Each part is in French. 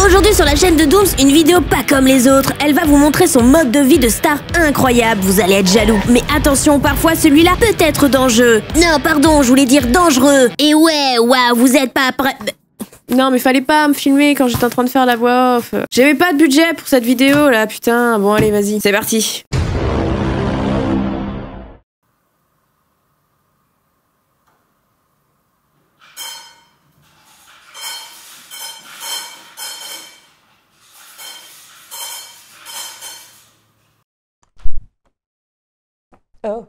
Aujourd'hui sur la chaîne de Dooms, une vidéo pas comme les autres. Elle va vous montrer son mode de vie de star incroyable, vous allez être jaloux. Mais attention, parfois celui-là peut être dangereux. Non, pardon, je voulais dire dangereux. Et ouais, waouh, vous êtes pas prêts. Non mais fallait pas me filmer quand j'étais en train de faire la voix off. J'avais pas de budget pour cette vidéo là, putain. Bon allez, vas-y, c'est parti. Oh,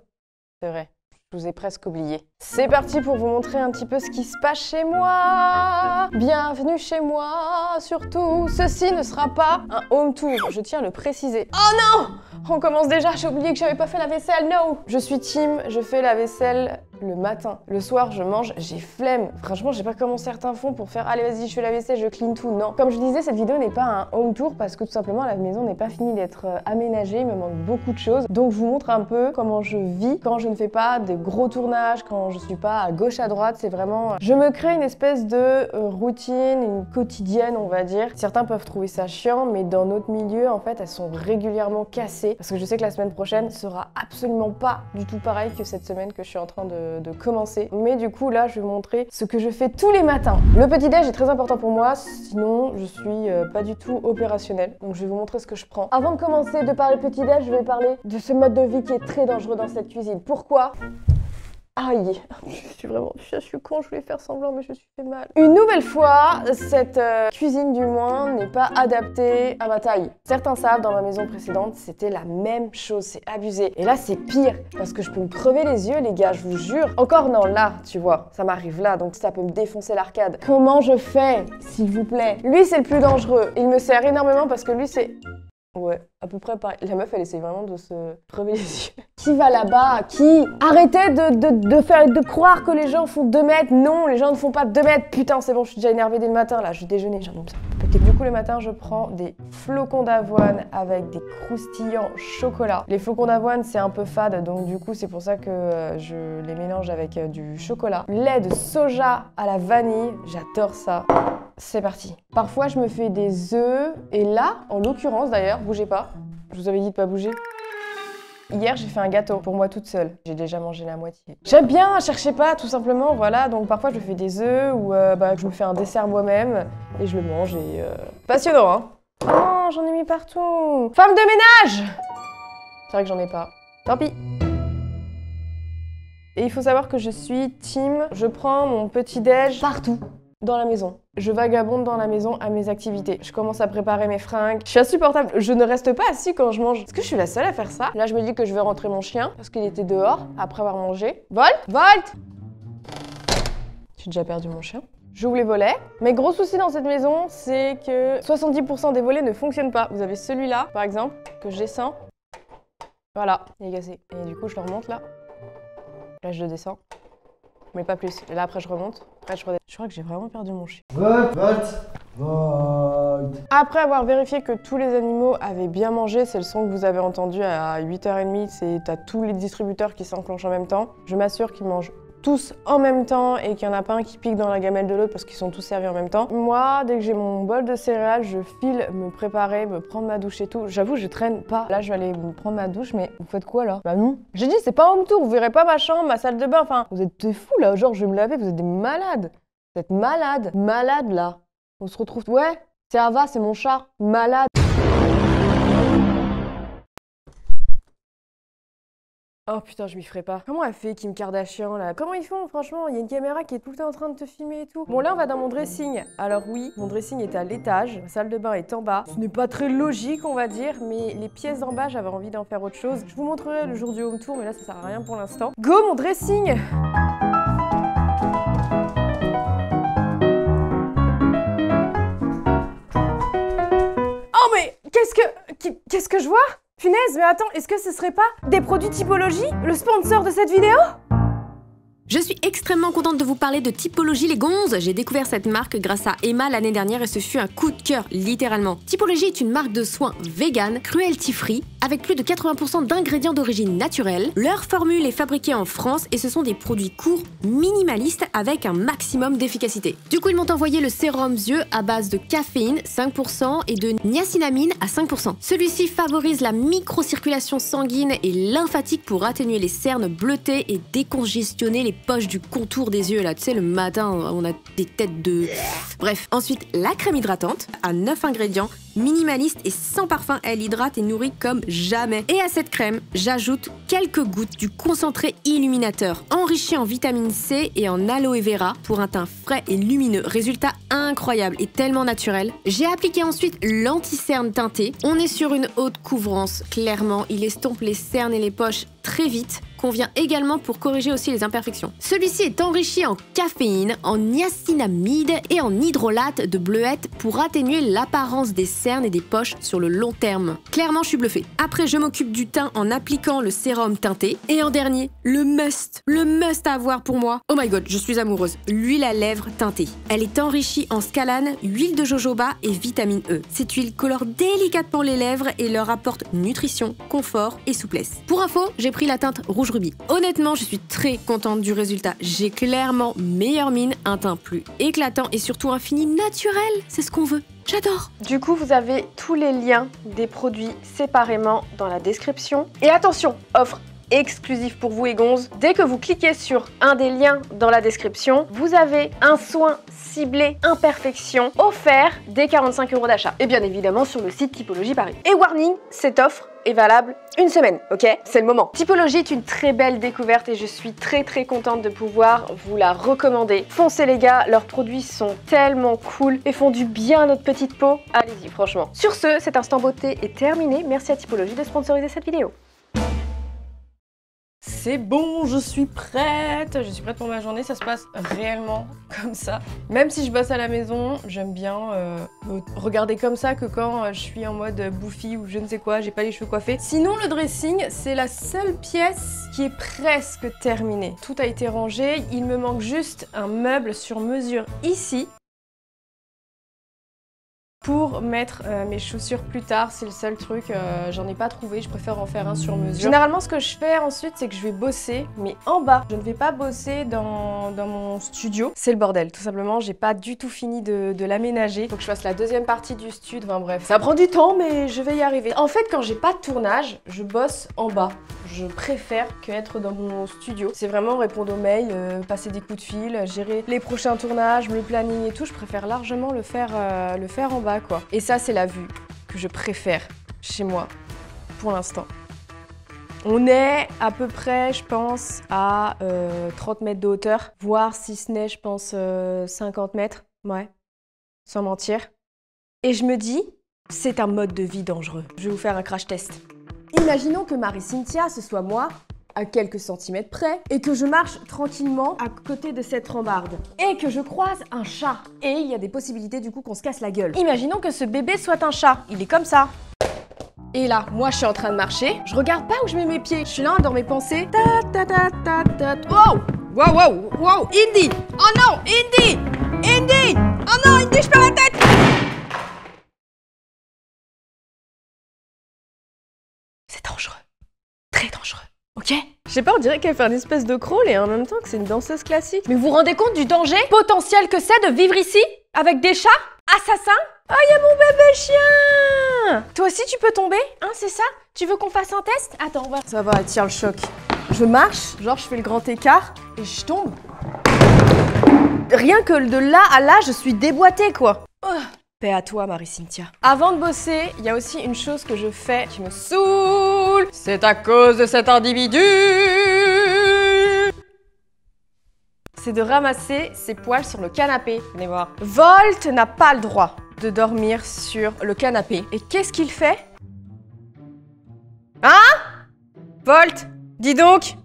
c'est vrai. Je vous ai presque oublié. C'est parti pour vous montrer un petit peu ce qui se passe chez moi. Bienvenue chez moi, surtout. Ceci ne sera pas un home tour, je tiens à le préciser. Oh non! On commence déjà, j'ai oublié que j'avais pas fait la vaisselle, no! Je suis team, je fais la vaisselle le matin. Le soir, je mange, j'ai flemme. Franchement, j'ai pas comment certains font pour faire « Allez, vas-y, je fais la vaisselle, je clean tout ». Non. Comme je disais, cette vidéo n'est pas un home tour parce que tout simplement, la maison n'est pas finie d'être aménagée. Il me manque beaucoup de choses. Donc, je vous montre un peu comment je vis quand je ne fais pas de gros tournages, quand je suis pas à gauche, à droite. C'est vraiment... Je me crée une espèce de routine, une quotidienne, on va dire. Certains peuvent trouver ça chiant, mais dans notre milieu, en fait, elles sont régulièrement cassées parce que je sais que la semaine prochaine sera absolument pas du tout pareil que cette semaine que je suis en train de commencer. Mais du coup, là, je vais vous montrer ce que je fais tous les matins. Le petit-déj est très important pour moi, sinon je suis pas du tout opérationnelle. Donc je vais vous montrer ce que je prends. Avant de commencer de parler petit-déj, je vais parler de ce mode de vie qui est très dangereux dans cette cuisine. Pourquoi ? Aïe, je suis con, je voulais faire semblant mais je suis fait mal. Une nouvelle fois, cette cuisine du moins n'est pas adaptée à ma taille. Certains savent, dans ma maison précédente, c'était la même chose, c'est abusé. Et là c'est pire, parce que je peux me crever les yeux les gars, je vous jure. Encore non, là, tu vois, ça m'arrive là, donc ça peut me défoncer l'arcade. Comment je fais, s'il vous plaît? Lui c'est le plus dangereux, il me sert énormément parce que lui c'est... Ouais, à peu près pareil. La meuf, elle essaye vraiment de se crever les yeux. Qui va là-bas? Qui? Arrêtez de croire que les gens font 2 mètres. Non, les gens ne font pas 2 mètres. Putain, c'est bon, je suis déjà énervée dès le matin, là. Je déjeunais, j'en ai ça. Du coup, le matin, je prends des flocons d'avoine avec des croustillants chocolat. Les flocons d'avoine, c'est un peu fade, donc du coup, c'est pour ça que je les mélange avec du chocolat. Lait de soja à la vanille, j'adore ça. C'est parti. Parfois, je me fais des œufs. Et là, en l'occurrence d'ailleurs, bougez pas. Je vous avais dit de pas bouger. Hier, j'ai fait un gâteau pour moi toute seule. J'ai déjà mangé la moitié. J'aime bien, cherchez pas, tout simplement, voilà. Donc parfois, je fais des œufs ou je me fais un dessert moi-même et je le mange et... Passionnant, hein. Oh, j'en ai mis partout. Femme de ménage! C'est vrai que j'en ai pas. Tant pis. Et il faut savoir que je suis team. Je prends mon petit-déj partout. Dans la maison. Je vagabonde dans la maison à mes activités. Je commence à préparer mes fringues. Je suis insupportable. Je ne reste pas assis quand je mange. Est-ce que je suis la seule à faire ça? Là, je me dis que je vais rentrer mon chien parce qu'il était dehors après avoir mangé. Volt! Volt! J'ai déjà perdu mon chien. J'ouvre les volets. Mes gros soucis dans cette maison, c'est que 70% des volets ne fonctionnent pas. Vous avez celui-là, par exemple, que je descends. Voilà, il est cassé. Et du coup, je le remonte là. Là, je le descends. Mais pas plus. Et là, après, je remonte. Après, je redescends. Je crois que j'ai vraiment perdu mon chien. Volt. Après avoir vérifié que tous les animaux avaient bien mangé, c'est le son que vous avez entendu à 8h30, c'est t'as tous les distributeurs qui s'enclenchent en même temps. Je m'assure qu'ils mangent tous en même temps et qu'il n'y en a pas un qui pique dans la gamelle de l'autre parce qu'ils sont tous servis en même temps. Moi, dès que j'ai mon bol de céréales, je file me préparer, me prendre ma douche et tout. J'avoue, je traîne pas. Là, je vais aller me prendre ma douche, mais vous faites quoi là? Bah non. J'ai dit, c'est pas un home tour, vous verrez pas ma chambre, ma salle de bain, enfin, vous êtes des fous là, genre je vais me laver, vous êtes des malades. Vous êtes malades. Malades là. On se retrouve... Ouais, c'est Ava, c'est mon chat. Malade. Oh putain, je m'y ferai pas. Comment elle fait Kim Kardashian là? Comment ils font franchement? Il y a une caméra qui est tout le temps en train de te filmer et tout. Bon là on va dans mon dressing. Alors oui, mon dressing est à l'étage, ma salle de bain est en bas. Ce n'est pas très logique on va dire, mais les pièces d'en bas j'avais envie d'en faire autre chose. Je vous montrerai le jour du home tour mais là ça sert à rien pour l'instant. Go mon dressing! Oh mais qu'est-ce que je vois? Punaise, mais attends, est-ce que ce serait pas des produits typologie? Le sponsor de cette vidéo? Je suis extrêmement contente de vous parler de Typologie les gonzes. J'ai découvert cette marque grâce à Emma l'année dernière et ce fut un coup de cœur, littéralement. Typologie est une marque de soins vegan, cruelty-free, avec plus de 80% d'ingrédients d'origine naturelle. Leur formule est fabriquée en France et ce sont des produits courts, minimalistes, avec un maximum d'efficacité. Du coup, ils m'ont envoyé le sérum yeux à base de caféine, 5%, et de niacinamide à 5%. Celui-ci favorise la microcirculation sanguine et lymphatique pour atténuer les cernes bleutées et décongestionner les poches du contour des yeux, là, tu sais, le matin, on a des têtes de... Bref. Ensuite, la crème hydratante, à 9 ingrédients, minimaliste et sans parfum, elle hydrate et nourrit comme jamais. Et à cette crème, j'ajoute quelques gouttes du concentré illuminateur, enrichi en vitamine C et en aloe vera pour un teint frais et lumineux. Résultat incroyable et tellement naturel. J'ai appliqué ensuite l'anti-cerne teinté. On est sur une haute couvrance, clairement, il estompe les cernes et les poches très vite. Convient également pour corriger aussi les imperfections. Celui-ci est enrichi en caféine, en niacinamide et en hydrolate de bleuette pour atténuer l'apparence des cernes et des poches sur le long terme. Clairement, je suis bluffée. Après, je m'occupe du teint en appliquant le sérum teinté. Et en dernier, le must à avoir pour moi. Oh my god, je suis amoureuse. L'huile à lèvres teintée. Elle est enrichie en scalane, huile de jojoba et vitamine E. Cette huile colore délicatement les lèvres et leur apporte nutrition, confort et souplesse. Pour info, j'ai pris la teinte rouge rubis. Honnêtement, je suis très contente du résultat. J'ai clairement meilleure mine, un teint plus éclatant et surtout un fini naturel. C'est ce qu'on veut. J'adore. Du coup, vous avez tous les liens des produits séparément dans la description. Et attention, offre exclusif pour vous et gonzes. Dès que vous cliquez sur un des liens dans la description, vous avez un soin ciblé imperfection offert dès 45 € d'achat. Et bien évidemment sur le site Typologie Paris. Et warning, cette offre est valable une semaine, ok? C'est le moment. Typologie est une très belle découverte et je suis très contente de pouvoir vous la recommander. Foncez les gars, leurs produits sont tellement cool et font du bien à notre petite peau. Allez-y, franchement. Sur ce, cet instant beauté est terminé. Merci à Typologie de sponsoriser cette vidéo. C'est bon, je suis prête pour ma journée, ça se passe réellement comme ça. Même si je bosse à la maison, j'aime bien me regarder comme ça que quand je suis en mode bouffi ou je ne sais quoi, j'ai pas les cheveux coiffés. Sinon, le dressing, c'est la seule pièce qui est presque terminée. Tout a été rangé, il me manque juste un meuble sur mesure ici. Pour mettre mes chaussures plus tard, c'est le seul truc, j'en ai pas trouvé, je préfère en faire un sur mesure. Généralement, ce que je fais ensuite, c'est que je vais bosser, mais en bas. Je ne vais pas bosser dans mon studio. C'est le bordel, tout simplement, j'ai pas du tout fini de l'aménager. Faut que je fasse la deuxième partie du studio, enfin bref. Ça prend du temps, mais je vais y arriver. En fait, quand j'ai pas de tournage, je bosse en bas. Je préfère qu'être dans mon studio. C'est vraiment répondre aux mails, passer des coups de fil, gérer les prochains tournages, le planning et tout. Je préfère largement le faire en bas, quoi. Et ça, c'est la vue que je préfère chez moi pour l'instant. On est à peu près, je pense, à 30 mètres de hauteur, voire si ce n'est, je pense, 50 mètres. Ouais, sans mentir. Et je me dis, c'est un mode de vie dangereux. Je vais vous faire un crash test. Imaginons que Marie-Cynthia, ce soit moi, à quelques centimètres près, et que je marche tranquillement à côté de cette rambarde, et que je croise un chat. Et il y a des possibilités du coup qu'on se casse la gueule. Imaginons que ce bébé soit un chat, il est comme ça. Et là, moi je suis en train de marcher, je regarde pas où je mets mes pieds, je suis là dans mes pensées. Ta ta ta ta ta. Wow! Wow, wow, wow! Indy! Oh non! Indy! Indy! Oh non, Indy, je perds la tête! C'est dangereux. Très dangereux. Ok? Je sais pas, on dirait qu'elle fait un espèce de crawl et en même temps que c'est une danseuse classique. Mais vous vous rendez compte du danger potentiel que c'est de vivre ici? Avec des chats? Assassins? Oh, y a mon bébé chien! Toi aussi tu peux tomber? Hein, c'est ça? Tu veux qu'on fasse un test? Attends, on va... Ça va, tiens le choc. Je marche, genre je fais le grand écart et je tombe. Rien que de là à là, je suis déboîtée, quoi. Oh. Paix à toi, Marie-Cynthia. Avant de bosser, il y a aussi une chose que je fais qui me saoule. C'est à cause de cet individu. C'est de ramasser ses poils sur le canapé. Venez voir. Volt n'a pas le droit de dormir sur le canapé. Et qu'est-ce qu'il fait? Hein? Volt, dis donc,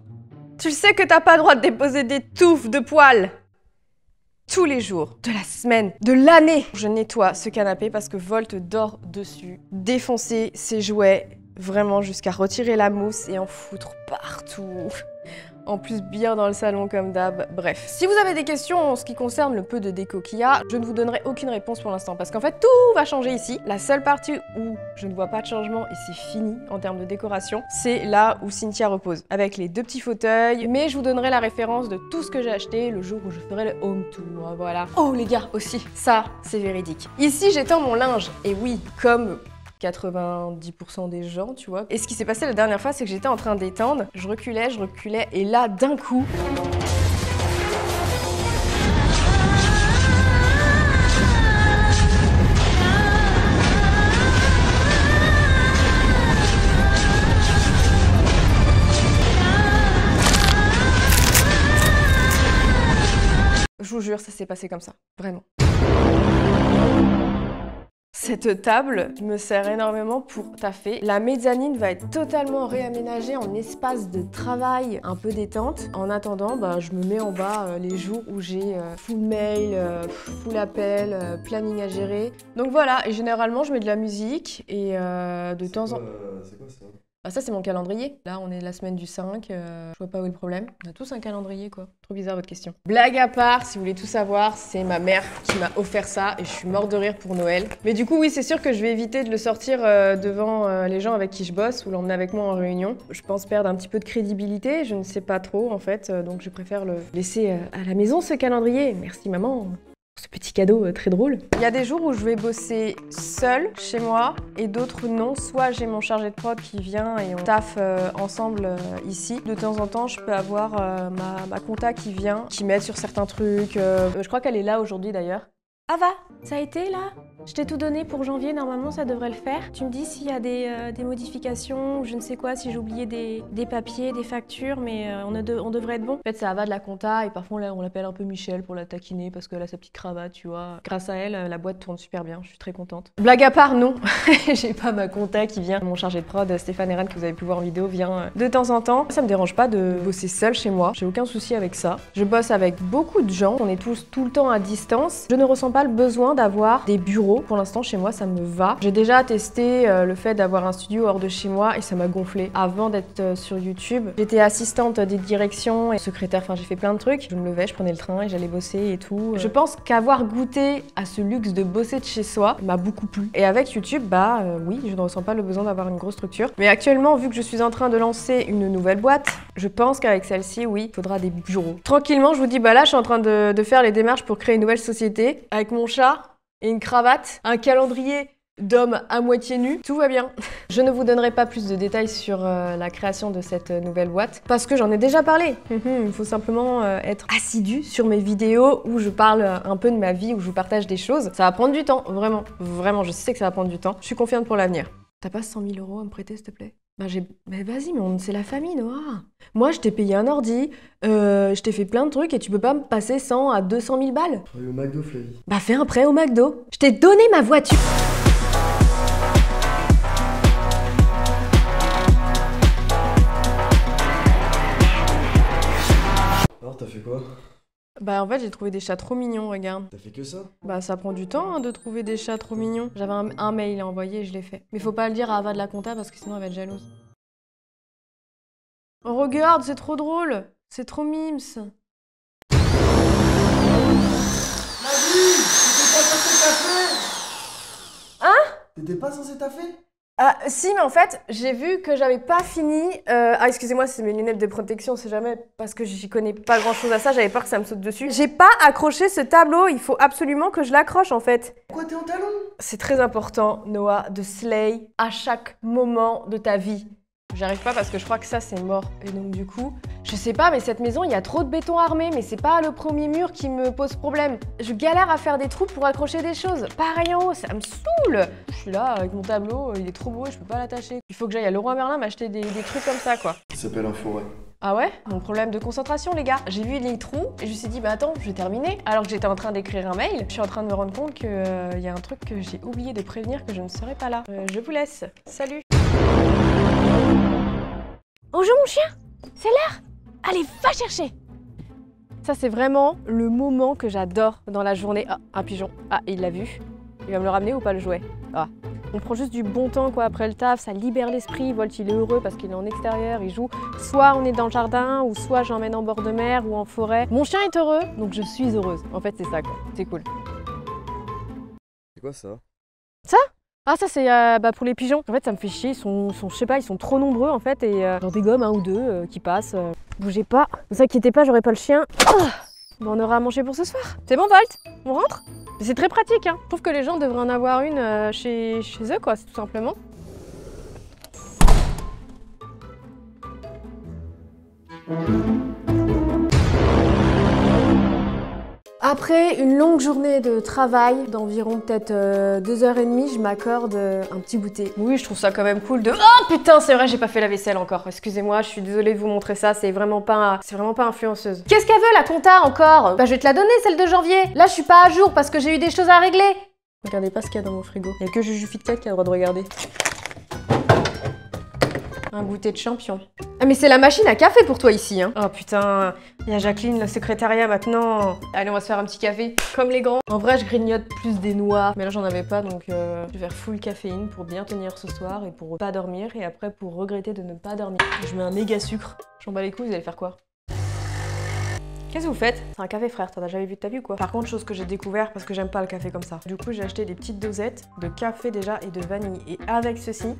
tu le sais que t'as pas le droit de déposer des touffes de poils tous les jours, de la semaine, de l'année. Je nettoie ce canapé parce que Volt dort dessus, défoncer ses jouets, vraiment jusqu'à retirer la mousse et en foutre partout. En plus, bien dans le salon comme d'hab. Bref, si vous avez des questions en ce qui concerne le peu de déco qu'il y a, je ne vous donnerai aucune réponse pour l'instant parce qu'en fait, tout va changer ici. La seule partie où je ne vois pas de changement et c'est fini en termes de décoration, c'est là où Cynthia repose, avec les 2 petits fauteuils. Mais je vous donnerai la référence de tout ce que j'ai acheté le jour où je ferai le home tour. Voilà. Oh les gars, aussi, ça, c'est véridique. Ici, j'étends mon linge. Et oui, comme 90% des gens, tu vois. Et ce qui s'est passé la dernière fois, c'est que j'étais en train d'étendre, je reculais, et là, d'un coup... Je vous jure, ça s'est passé comme ça, vraiment. Cette table me sert énormément pour taffer. La mezzanine va être totalement réaménagée en espace de travail un peu détente. En attendant, je me mets en bas les jours où j'ai full mail, full appel, planning à gérer. Donc voilà, et généralement je mets de la musique et de temps en temps... C'est quoi ça? Ah ça c'est mon calendrier. Là on est la semaine du 5, je vois pas où est le problème. On a tous un calendrier quoi. Trop bizarre votre question. Blague à part, si vous voulez tout savoir, c'est ma mère qui m'a offert ça et je suis morte de rire pour Noël. Mais du coup oui c'est sûr que je vais éviter de le sortir devant les gens avec qui je bosse ou l'emmener avec moi en réunion. Je pense perdre un petit peu de crédibilité, je ne sais pas trop en fait, donc je préfère le laisser à la maison ce calendrier. Merci maman. Ce petit cadeau très drôle. Il y a des jours où je vais bosser seule chez moi et d'autres non. Soit j'ai mon chargé de prod qui vient et on taffe ensemble ici. De temps en temps, je peux avoir ma compta qui vient, qui m'aide sur certains trucs. Je crois qu'elle est là aujourd'hui d'ailleurs. Ava, ça a été là? Je t'ai tout donné pour janvier, normalement ça devrait le faire. Tu me dis s'il y a des modifications ou je ne sais quoi, si j'ai oublié des papiers, des factures, mais on devrait être bon. En fait, c'est Ava de la compta et parfois on l'appelle un peu Michel pour la taquiner parce qu'elle a sa petite cravate, tu vois. Grâce à elle, la boîte tourne super bien, je suis très contente. Blague à part, non, j'ai pas ma compta qui vient. Mon chargé de prod, Stéphane Eren, que vous avez pu voir en vidéo, vient de temps en temps. Ça me dérange pas de bosser seule chez moi, j'ai aucun souci avec ça. Je bosse avec beaucoup de gens, on est tous tout le temps à distance. Je ne ressens pas le besoin d'avoir des bureaux. Pour l'instant, chez moi, ça me va. J'ai déjà testé le fait d'avoir un studio hors de chez moi et ça m'a gonflé. Avant d'être sur YouTube, j'étais assistante des directions et secrétaire, enfin j'ai fait plein de trucs. Je me levais, je prenais le train et j'allais bosser et tout. Je pense qu'avoir goûté à ce luxe de bosser de chez soi m'a beaucoup plu. Et avec YouTube, oui, je ne ressens pas le besoin d'avoir une grosse structure. Mais actuellement, vu que je suis en train de lancer une nouvelle boîte, je pense qu'avec celle-ci, oui, il faudra des bureaux. Tranquillement, je vous dis, là, je suis en train de faire les démarches pour créer une nouvelle société avec mon chat et une cravate, un calendrier d'homme à moitié nu, tout va bien. Je ne vous donnerai pas plus de détails sur la création de cette nouvelle boîte parce que j'en ai déjà parlé. Il faut simplement être assidu sur mes vidéos où je parle un peu de ma vie, où je vous partage des choses. Ça va prendre du temps, vraiment, vraiment, je sais que ça va prendre du temps. Je suis confiante pour l'avenir. T'as pas 100 000 € à me prêter, s'il te plaît? Mais vas-y, mais c'est la famille, Noah. Moi, je t'ai payé un ordi, je t'ai fait plein de trucs et tu peux pas me passer 100 à 200 000 balles. Travaille au McDo, Flavie. Fais un prêt au McDo. Je t'ai donné ma voiture. Alors, t'as fait quoi? En fait, j'ai trouvé des chats trop mignons, regarde. T'as fait que ça? Ça prend du temps de trouver des chats trop mignons. J'avais un mail à envoyer et je l'ai fait. Mais faut pas le dire à Ava de la compta parce que sinon elle va être jalouse. Oh, regarde, c'est trop drôle. C'est trop mimes. Flavie, t'étais pas censé taffer? Hein? T'étais pas censé taffer? Ah, si, mais en fait, j'ai vu que j'avais pas fini. Excusez-moi, c'est mes lunettes de protection, c'est jamais parce que j'y connais pas grand chose à ça, j'avais peur que ça me saute dessus. J'ai pas accroché ce tableau, il faut absolument que je l'accroche en fait. Pourquoi t'es en talon? C'est très important, Noah, de slay à chaque moment de ta vie. J'arrive pas parce que je crois que ça c'est mort. Et donc du coup, je sais pas, mais cette maison, il y a trop de béton armé, mais c'est pas le premier mur qui me pose problème. Je galère à faire des trous pour accrocher des choses. Pareil en haut, ça me saoule. Je suis là avec mon tableau, il est trop beau et je peux pas l'attacher. Il faut que j'aille à Leroy Merlin m'acheter des trucs comme ça quoi. Ça s'appelle un fourret. Ah ouais? Mon problème de concentration les gars. J'ai vu les trous et je me suis dit attends, je vais terminer. Alors que j'étais en train d'écrire un mail, je suis en train de me rendre compte qu'il y a un truc que j'ai oublié de prévenir que je ne serai pas là. Je vous laisse. Salut. Bonjour mon chien, c'est l'heure. Allez, va chercher. Ça c'est vraiment le moment que j'adore dans la journée. Ah, un pigeon. Ah, il l'a vu. Il va me le ramener ou pas le jouet? Ah, On prend juste du bon temps quoi après le taf, ça libère l'esprit. Volt il est heureux parce qu'il est en extérieur, il joue. Soit on est dans le jardin, ou soit j'emmène en bord de mer ou en forêt. Mon chien est heureux, donc je suis heureuse. En fait c'est ça quoi, c'est cool. C'est quoi ça? Ah ça c'est pour les pigeons. En fait ça me fait chier, ils sont je sais pas, ils sont trop nombreux en fait et j'en dégomme un ou deux qui passent. Bougez pas, ne vous inquiétez pas, j'aurai pas le chien. Bon, on aura à manger pour ce soir. C'est bon Volt? On rentre? C'est très pratique hein. Je trouve que les gens devraient en avoir une chez eux quoi, tout simplement. Après une longue journée de travail, d'environ peut-être 2h30, je m'accorde un petit goûter. Oui, je trouve ça quand même cool de... Oh putain, c'est vrai, j'ai pas fait la vaisselle encore. Excusez-moi, je suis désolée de vous montrer ça, c'est vraiment pas influenceuse. Qu'est-ce qu'elle veut la compta encore? Bah je vais te la donner celle de janvier. Là, je suis pas à jour parce que j'ai eu des choses à régler. Regardez pas ce qu'il y a dans mon frigo. Il y a que Juju Fit Cat qui a le droit de regarder. Un goûter de champion. Ah mais c'est la machine à café pour toi ici hein. Oh putain, il y a Jacqueline, le secrétariat maintenant. Allez on va se faire un petit café, comme les grands. En vrai je grignote plus des noix, mais là j'en avais pas donc je vais faire full caféine pour bien tenir ce soir et pour pas dormir et après pour regretter de ne pas dormir. Je mets un méga sucre, j'en bats les couilles, vous allez faire quoi? Qu'est-ce que vous faites? C'est un café frère, t'en as jamais vu de ta vie ou quoi? Par contre, chose que j'ai découvert parce que j'aime pas le café comme ça. Du coup j'ai acheté des petites dosettes de café déjà et de vanille. Et avec ceci,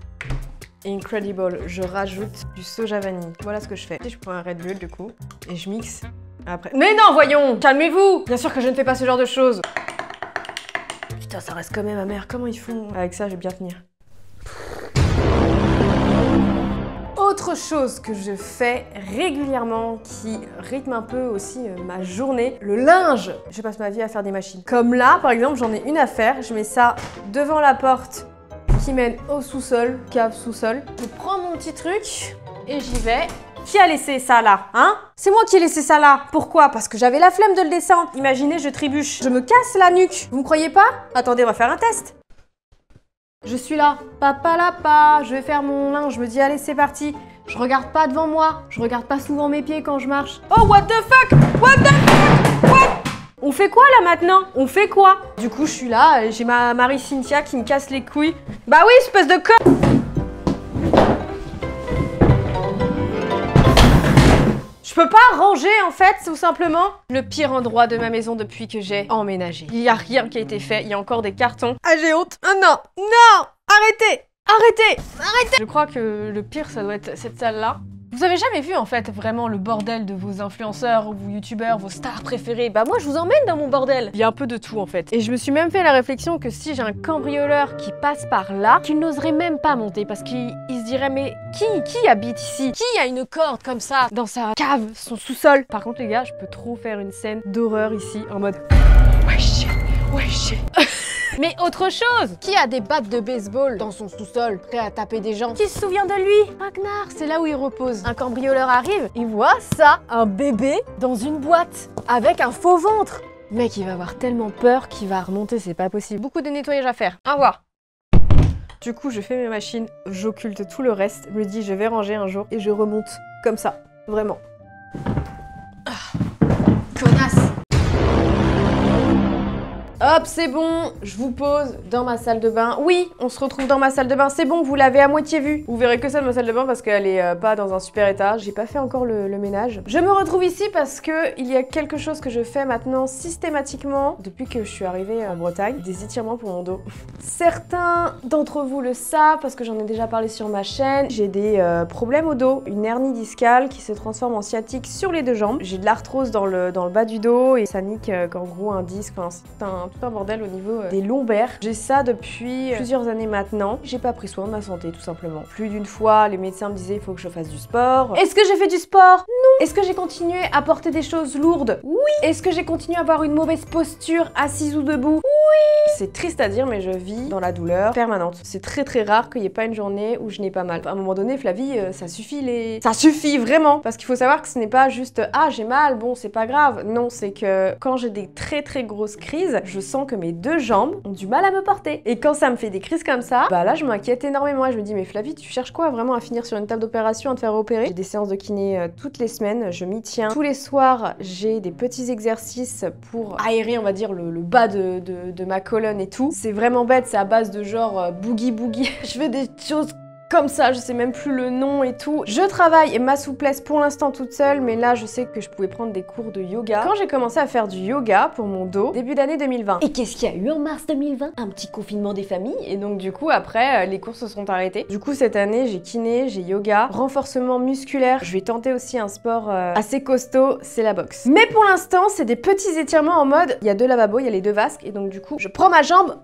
incredible, je rajoute du soja vanille. Voilà ce que je fais. Je prends un Red Bull du coup et je mixe après. Mais non, voyons, calmez-vous. Bien sûr que je ne fais pas ce genre de choses. Putain, ça reste quand même amer. Comment ils font? Avec ça, je vais bien tenir. Autre chose que je fais régulièrement qui rythme un peu aussi ma journée, le linge. Je passe ma vie à faire des machines. Comme là, par exemple, j'en ai une à faire. Je mets ça devant la porte qui mène au sous-sol, cave sous-sol. Je prends mon petit truc et j'y vais. Qui a laissé ça là, hein? C'est moi qui ai laissé ça là. Pourquoi? Parce que j'avais la flemme de le descendre. Imaginez, je trébuche. Je me casse la nuque. Vous me croyez pas? Attendez, on va faire un test. Je suis là, papa là, je vais faire mon linge, je me dis allez c'est parti. Je regarde pas devant moi, je regarde pas souvent mes pieds quand je marche. Oh what the fuck? What the fuck? What? On fait quoi là maintenant? On fait quoi? Du coup je suis là, j'ai ma Marie Cynthia qui me casse les couilles. Bah oui, espèce de con. Je peux pas ranger en fait, tout simplement. Le pire endroit de ma maison depuis que j'ai emménagé. Il y a rien qui a été fait, il y a encore des cartons. Ah j'ai honte. Oh non, non, arrêtez, arrêtez, arrêtez. Je crois que le pire ça doit être cette salle là. Vous avez jamais vu en fait vraiment le bordel de vos influenceurs ou vos youtubeurs, vos stars préférées? Bah moi je vous emmène dans mon bordel. Il y a un peu de tout en fait. Et je me suis même fait la réflexion que si j'ai un cambrioleur qui passe par là, qu'il n'oserait même pas monter parce qu'il se dirait mais qui habite ici? Qui a une corde comme ça dans sa cave, son sous-sol? Par contre les gars, je peux trop faire une scène d'horreur ici en mode wesh, wesh. Mais autre chose! Qui a des battes de baseball dans son sous-sol, prêt à taper des gens? Qui se souvient de lui? Ragnar, c'est là où il repose. Un cambrioleur arrive, il voit ça, un bébé dans une boîte, avec un faux ventre. Le mec, il va avoir tellement peur qu'il va remonter, c'est pas possible. Beaucoup de nettoyage à faire. Au revoir. Du coup, je fais mes machines, j'occulte tout le reste, je me dis je vais ranger un jour et je remonte comme ça, vraiment. Connasse! Hop, c'est bon, je vous pose dans ma salle de bain. Oui, on se retrouve dans ma salle de bain, c'est bon, vous l'avez à moitié vu. Vous verrez que ça de ma salle de bain parce qu'elle est pas dans un super état. J'ai pas fait encore le ménage. Je me retrouve ici parce que il y a quelque chose que je fais maintenant systématiquement depuis que je suis arrivée en Bretagne, des étirements pour mon dos. Certains d'entre vous le savent parce que j'en ai déjà parlé sur ma chaîne. J'ai des problèmes au dos, une hernie discale qui se transforme en sciatique sur les deux jambes. J'ai de l'arthrose dans le bas du dos et ça nique en gros un disque, enfin, c'est tout un bordel au niveau des lombaires. J'ai ça depuis plusieurs années maintenant. J'ai pas pris soin de ma santé tout simplement. Plus d'une fois, les médecins me disaient il faut que je fasse du sport. Est-ce que j'ai fait du sport? Non. Est-ce que j'ai continué à porter des choses lourdes? Oui. Est-ce que j'ai continué à avoir une mauvaise posture assise ou debout? Oui. C'est triste à dire mais je vis dans la douleur permanente. C'est très rare qu'il n'y ait pas une journée où je n'ai pas mal. À un moment donné, Flavie, ça suffit Ça suffit vraiment. Parce qu'il faut savoir que ce n'est pas juste ah j'ai mal, bon c'est pas grave. Non, c'est que quand j'ai des très grosses crises, je je sens que mes deux jambes ont du mal à me porter. Et quand ça me fait des crises comme ça, bah là je m'inquiète énormément et je me dis mais Flavie, tu cherches quoi vraiment à finir sur une table d'opération, à te faire opérer? J'ai des séances de kiné toutes les semaines, je m'y tiens. Tous les soirs, j'ai des petits exercices pour aérer, on va dire, le bas de ma colonne et tout. C'est vraiment bête, c'est à base de genre boogie boogie. Je fais des choses comme ça, je sais même plus le nom et tout. Je travaille ma souplesse pour l'instant toute seule, mais là je sais que je pouvais prendre des cours de yoga. Quand j'ai commencé à faire du yoga pour mon dos, début d'année 2020. Et qu'est-ce qu'il y a eu en mars 2020? Un petit confinement des familles? Et donc du coup après, les cours se sont arrêtés. Du coup cette année, j'ai kiné, j'ai yoga, renforcement musculaire. Je vais tenter aussi un sport assez costaud, c'est la boxe. Mais pour l'instant, c'est des petits étirements en mode, il y a deux lavabos, il y a les deux vasques, et donc du coup, je prends ma jambe.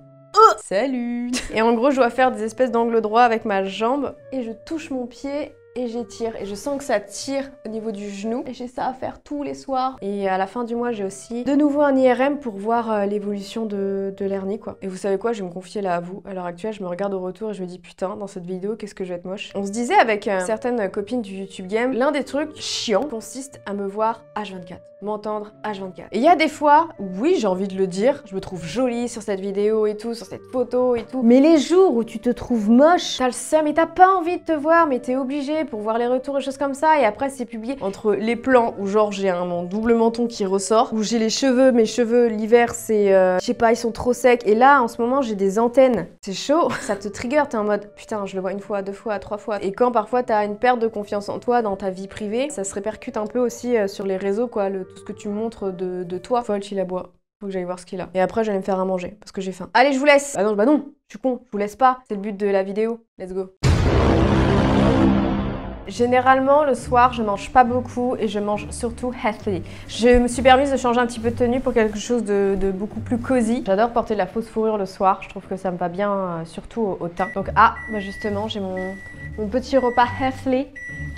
Salut! Et en gros, je dois faire des espèces d'angles droits avec ma jambe et je touche mon pied et j'étire. Et je sens que ça tire au niveau du genou. Et j'ai ça à faire tous les soirs. Et à la fin du mois, j'ai aussi de nouveau un IRM pour voir l'évolution de l'hernie, quoi. Et vous savez quoi? Je vais me confier là à vous. À l'heure actuelle, je me regarde au retour et je me dis putain, dans cette vidéo, qu'est-ce que je vais être moche. On se disait avec certaines copines du YouTube Game, l'un des trucs chiants consiste à me voir H24. M'entendre H24. Et il y a des fois, oui, j'ai envie de le dire, je me trouve jolie sur cette vidéo et tout, sur cette photo et tout. Mais les jours où tu te trouves moche, t'as le seum et t'as pas envie de te voir, mais t'es obligé pour voir les retours et choses comme ça. Et après, c'est publié entre les plans où genre j'ai mon double menton qui ressort, où j'ai les cheveux, mes cheveux l'hiver, c'est, je sais pas, ils sont trop secs. Et là, en ce moment, j'ai des antennes. C'est chaud, ça te trigger, t'es en mode putain, je le vois une fois, deux fois, trois fois. Et quand parfois t'as une perte de confiance en toi dans ta vie privée, ça se répercute un peu aussi sur les réseaux, quoi, tout ce que tu montres de toi. Folle, il aboie. Faut que j'aille voir ce qu'il a. Et après, j'allais me faire à manger parce que j'ai faim. Allez, je vous laisse. Bah non, je suis con, je vous laisse pas. C'est le but de la vidéo. Let's go. Généralement, le soir, je mange pas beaucoup et je mange surtout healthy. Je me suis permise de changer un petit peu de tenue pour quelque chose de beaucoup plus cosy. J'adore porter de la fausse fourrure le soir. Je trouve que ça me va bien, surtout au teint. Donc, bah justement, j'ai mon petit repas healthy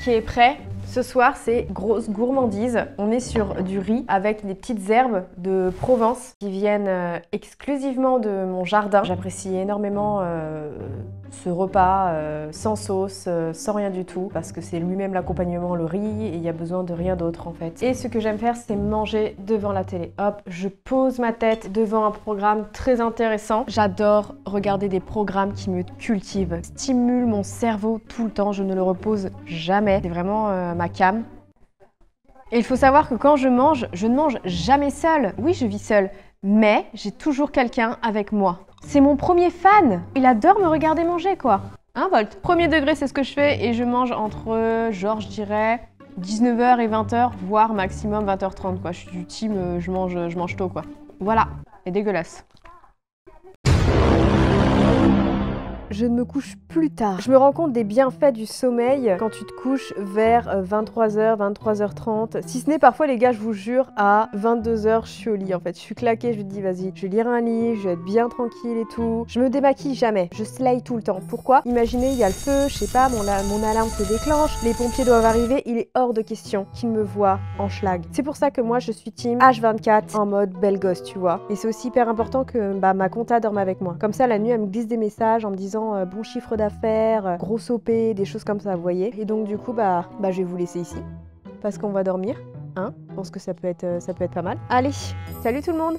qui est prêt. Ce soir, c'est grosse gourmandise. On est sur du riz avec des petites herbes de Provence qui viennent exclusivement de mon jardin. J'apprécie énormément ce repas sans sauce, sans rien du tout, parce que c'est lui-même l'accompagnement, le riz, et il y a besoin de rien d'autre en fait. Et ce que j'aime faire, c'est manger devant la télé. Hop, je pose ma tête devant un programme très intéressant. J'adore regarder des programmes qui me cultivent, stimulent mon cerveau tout le temps, je ne le repose jamais. C'est vraiment ma came. Et il faut savoir que quand je ne mange jamais seule. Oui, je vis seule, mais j'ai toujours quelqu'un avec moi. C'est mon premier fan. Il adore me regarder manger, quoi. 1 volt. Premier degré, c'est ce que je fais et je mange entre, genre, je dirais 19h et 20h, voire maximum 20h30, quoi. Je suis du team, je mange tôt, quoi. Voilà. Et dégueulasse. Je ne me couche plus tard. Je me rends compte des bienfaits du sommeil quand tu te couches vers 23h, 23h30. Si ce n'est parfois, les gars, je vous jure, à 22h, je suis au lit en fait. Je suis claquée, je me dis vas-y, je vais lire un livre, je vais être bien tranquille et tout. Je me démaquille jamais, je slay tout le temps. Pourquoi? Imaginez, il y a le feu, je sais pas, mon alarme se déclenche, les pompiers doivent arriver, il est hors de question qu'ils me voient en schlag. C'est pour ça que moi, je suis team H24 en mode belle gosse, tu vois. Et c'est aussi hyper important que ma compta dorme avec moi. Comme ça, la nuit, elle me glisse des messages en me disant bon chiffre d'affaires, gros OP, des choses comme ça, vous voyez. Et donc du coup, je vais vous laisser ici parce qu'on va dormir, hein. Je pense que ça peut être pas mal. Allez, salut tout le monde!